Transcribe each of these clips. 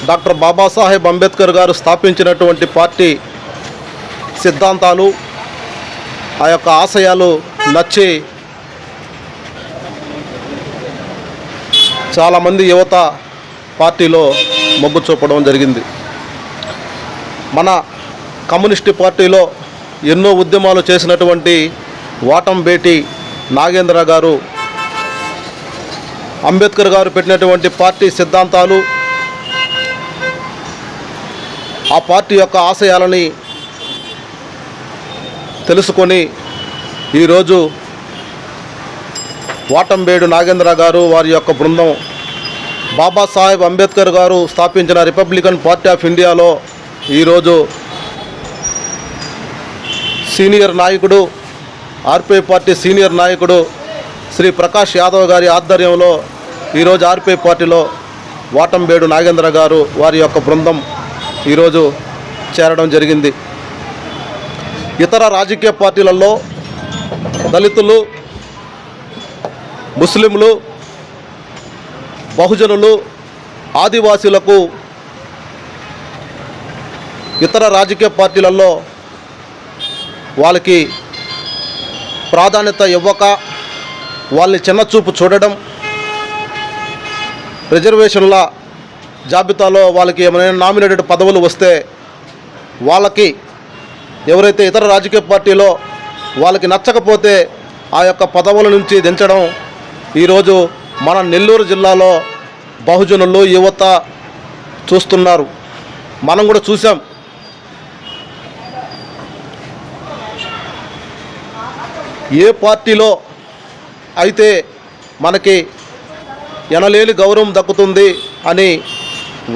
Doctor Babasaheb Ambedkar గారు స్థాపించినటువంటి party సిద్ధాంతాలు, ఆ యొక్క ఆశయాలు నచ్చి చాలామంది యువత పార్టీలో మొగ్గు చూపడం జరిగింది. మన కమ్యూనిస్టు పార్టీలో ఎన్నో ఉద్యమాలు చేసినటువంటి వాటంబేటి నాగేంద్ర గారు అంబేద్కర్ గారు పెట్టినటువంటి పార్టీ సిద్ధాంతాలు, ఆ పార్టీ యొక్క ఆశయాలని తెలుసుకొని ఈరోజు వాటంబేడు నాగేంద్ర గారు వారి యొక్క బృందం బాబాసాహెబ్ అంబేద్కర్ గారు స్థాపించిన రిపబ్లికన్ పార్టీ ఆఫ్ ఇండియాలో ఈరోజు సీనియర్ నాయకుడు, ఆర్పీఐ పార్టీ సీనియర్ నాయకుడు శ్రీ ప్రకాష్ యాదవ్ గారి ఆధ్వర్యంలో ఈరోజు ఆర్పీఐ పార్టీలో వాటంబేడు నాగేంద్ర గారు వారి యొక్క బృందం ఈరోజు చేరడం జరిగింది. ఇతర రాజకీయ పార్టీలలో దళితులు, ముస్లింలు, బహుజనులు, ఆదివాసీలకు ఇతర రాజకీయ పార్టీలలో వాళ్ళకి ప్రాధాన్యత ఇవ్వక వాళ్ళని చిన్నచూపు చూడడం, రిజర్వేషన్ల జాబితాలో వాళ్ళకి ఏమైనా నామినేటెడ్ పదవులు వస్తే వాళ్ళకి ఎవరైతే ఇతర రాజకీయ పార్టీలో వాళ్ళకి నచ్చకపోతే ఆ యొక్క పదవుల నుంచి దించడం ఈరోజు మన నెల్లూరు జిల్లాలో బహుజనులు, యువత చూస్తున్నారు. మనం కూడా చూసాం. ఏ పార్టీలో అయితే మనకి ఎనలేని గౌరవం దక్కుతుంది అని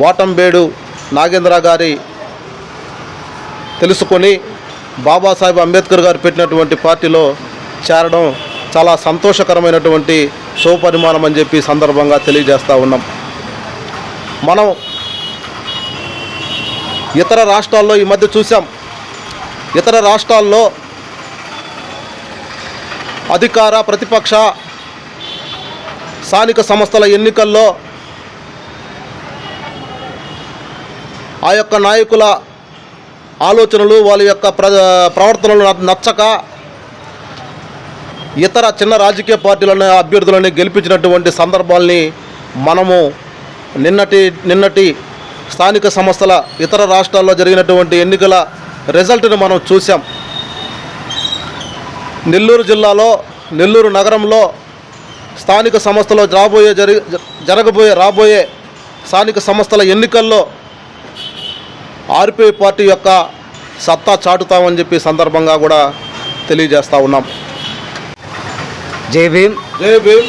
వాటంబేడు నాగేంద్ర గారి తెలుసుకొని బాబాసాహెబ్ అంబేద్కర్ గారు పెట్టినటువంటి పార్టీలో చేరడం చాలా సంతోషకరమైనటువంటి శుభపరిమాణం అని చెప్పి సందర్భంగా తెలియజేస్తూ ఉన్నాం. మనం ఇతర రాష్ట్రాల్లో ఈ మధ్య చూసాం. ఇతర రాష్ట్రాల్లో అధికార, ప్రతిపక్ష, స్థానిక సంస్థల ఎన్నికల్లో ఆ యొక్క నాయకుల ఆలోచనలు, వాళ్ళ యొక్క ప్రవర్తనలు నచ్చక ఇతర చిన్న రాజకీయ పార్టీలను, అభ్యర్థులని గెలిపించినటువంటి సందర్భాల్ని మనము నిన్నటి స్థానిక సంస్థల ఇతర రాష్ట్రాల్లో జరిగినటువంటి ఎన్నికల రిజల్ట్ని మనం చూసాం. నెల్లూరు జిల్లాలో, నెల్లూరు నగరంలో స్థానిక సంస్థలో రాబోయే స్థానిక సంస్థల ఎన్నికల్లో ఆర్పీఐ పార్టీ యొక్క సత్తా చాటుతామని చెప్పి సందర్భంగా కూడా తెలియజేస్తూ ఉన్నాం. జై భీమ్. జై భీమ్.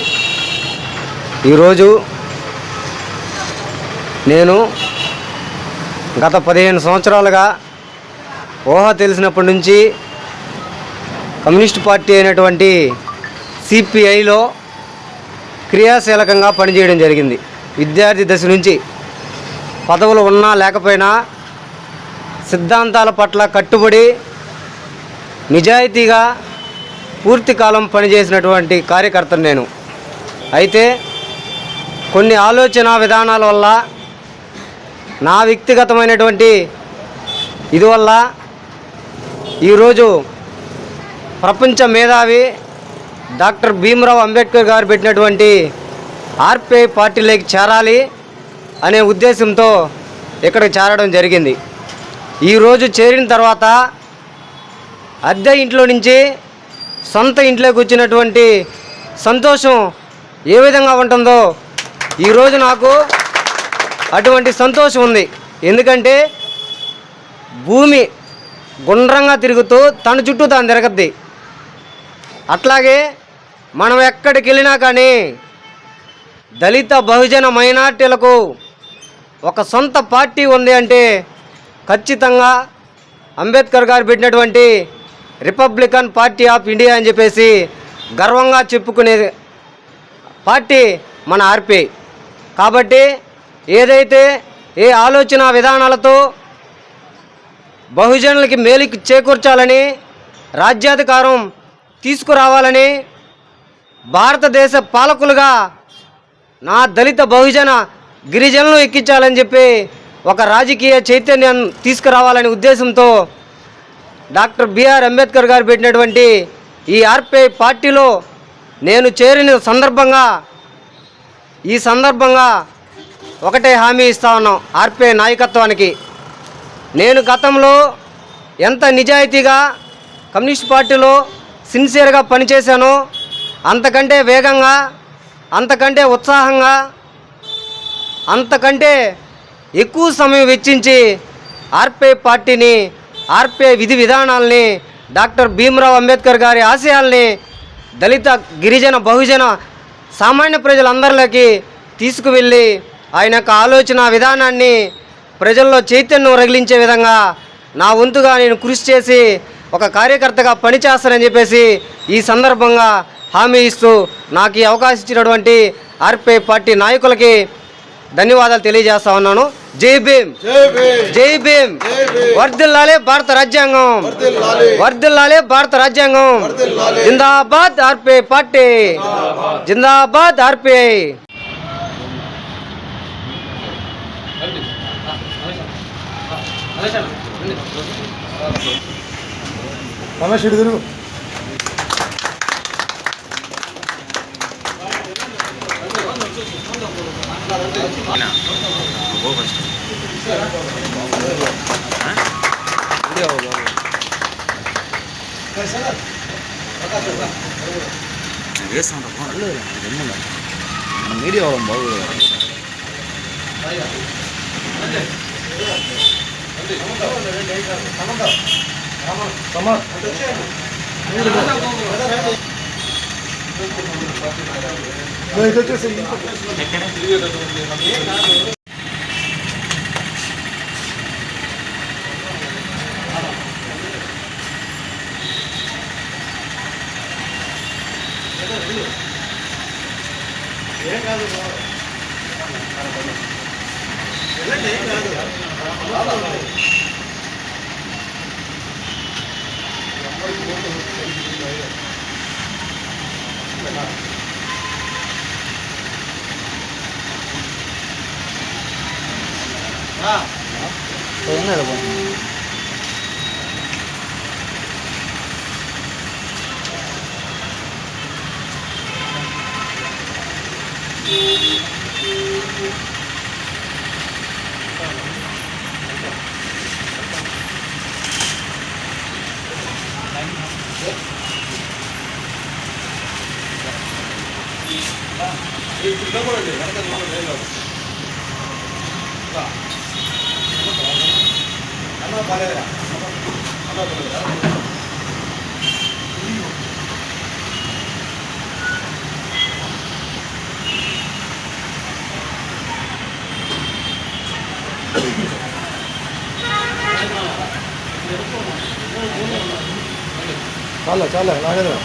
ఈరోజు నేను గత 15 సంవత్సరాలుగా ఊహ తెలిసినప్పటి నుంచి కమ్యూనిస్ట్ పార్టీ అయినటువంటి సిపిఐలో క్రియాశీలకంగా పనిచేయడం జరిగింది. విద్యార్థి దశ నుంచి పదవులు ఉన్నా లేకపోయినా సిద్ధాంతాల పట్ల కట్టుబడి నిజాయితీగా పూర్తి కాలం పనిచేసినటువంటి కార్యకర్తను నేను. అయితే కొన్ని ఆలోచన విధానాల వల్ల, నా వ్యక్తిగతమైనటువంటి ఇది వల్ల ఈరోజు ప్రపంచ మేధావి డాక్టర్ భీమ్రావ్ అంబేద్కర్ గారు పెట్టినటువంటి ఆర్పీఐ పార్టీలోకి చేరాలి అనే ఉద్దేశంతో ఇక్కడికి చేరడం జరిగింది. ఈరోజు చేరిన తర్వాత అద్దె ఇంట్లో నుంచి సొంత ఇంట్లోకి వచ్చినటువంటి సంతోషం ఏ విధంగా ఉంటుందో ఈరోజు నాకు అటువంటి సంతోషం ఉంది. ఎందుకంటే భూమి గుండ్రంగా తిరుగుతూ తన చుట్టూ తాను తిరగద్ది. అట్లాగే మనం ఎక్కడికి వెళ్ళినా కానీ దళిత, బహుజన, మైనార్టీలకు ఒక సొంత పార్టీ ఉంది అంటే ఖచ్చితంగా అంబేద్కర్ గారు పెట్టినటువంటి రిపబ్లికన్ పార్టీ ఆఫ్ ఇండియా అని చెప్పేసి గర్వంగా చెప్పుకునే పార్టీ మన ఆర్పీఐ. కాబట్టి ఏదైతే ఏ ఆలోచన విధానాలతో బహుజనులకి మేలుకి చేకూర్చాలని, రాజ్యాధికారం తీసుకురావాలని, భారతదేశ పాలకులుగా నా దళిత, బహుజన, గిరిజనులు ఎక్కించాలని చెప్పి ఒక రాజకీయ చైతన్యం తీసుకురావాలనే ఉద్దేశంతో డాక్టర్ బిఆర్ అంబేద్కర్ గారు పెట్టినటువంటి ఈ ఆర్పిఐ పార్టీలో నేను చేరిన సందర్భంగా ఒకటే హామీ ఇస్తా ఉన్నాం ఆర్పిఐ నాయకత్వానికి. నేను గతంలో ఎంత నిజాయితీగా కమ్యూనిస్ట్ పార్టీలో సిన్సియర్గా పనిచేశానో అంతకంటే వేగంగా, అంతకంటే ఉత్సాహంగా, అంతకంటే ఎక్కువ సమయం వెచ్చించి ఆర్పిఐ పార్టీని, ఆర్పిఐ విధి విధానాల్ని, డాక్టర్ భీమ్రావ్ అంబేద్కర్ గారి ఆశయాల్ని దళిత, గిరిజన, బహుజన, సామాన్య ప్రజలందరిలోకి తీసుకువెళ్ళి ఆయన యొక్క ఆలోచన విధానాన్ని ప్రజల్లో చైతన్యం రగిలించే విధంగా నా వంతుగా నేను కృషి చేసి ఒక కార్యకర్తగా పనిచేస్తానని చెప్పేసి ఈ సందర్భంగా హామీ ఇస్తూ నాకు ఈ అవకాశం ఇచ్చినటువంటి ఆర్పిఐ పార్టీ నాయకులకి ధన్యవాదాలు తెలియజేస్తా ఉన్నాను. జై భీమ్, జై భీమ్. వర్ధిల్లాలే భారత రాజ్యాంగం, వర్ధిల్లాలే భారత రాజ్యాంగం. జిందాబాద్ ఆర్పిఐ పార్టీ, జిందాబాద్ ఆర్పిఐ. రమేష్ ఇటు తిరుగు. మీడియా అవడం బాగుంది. చాలా చాలా నాగేంద్ర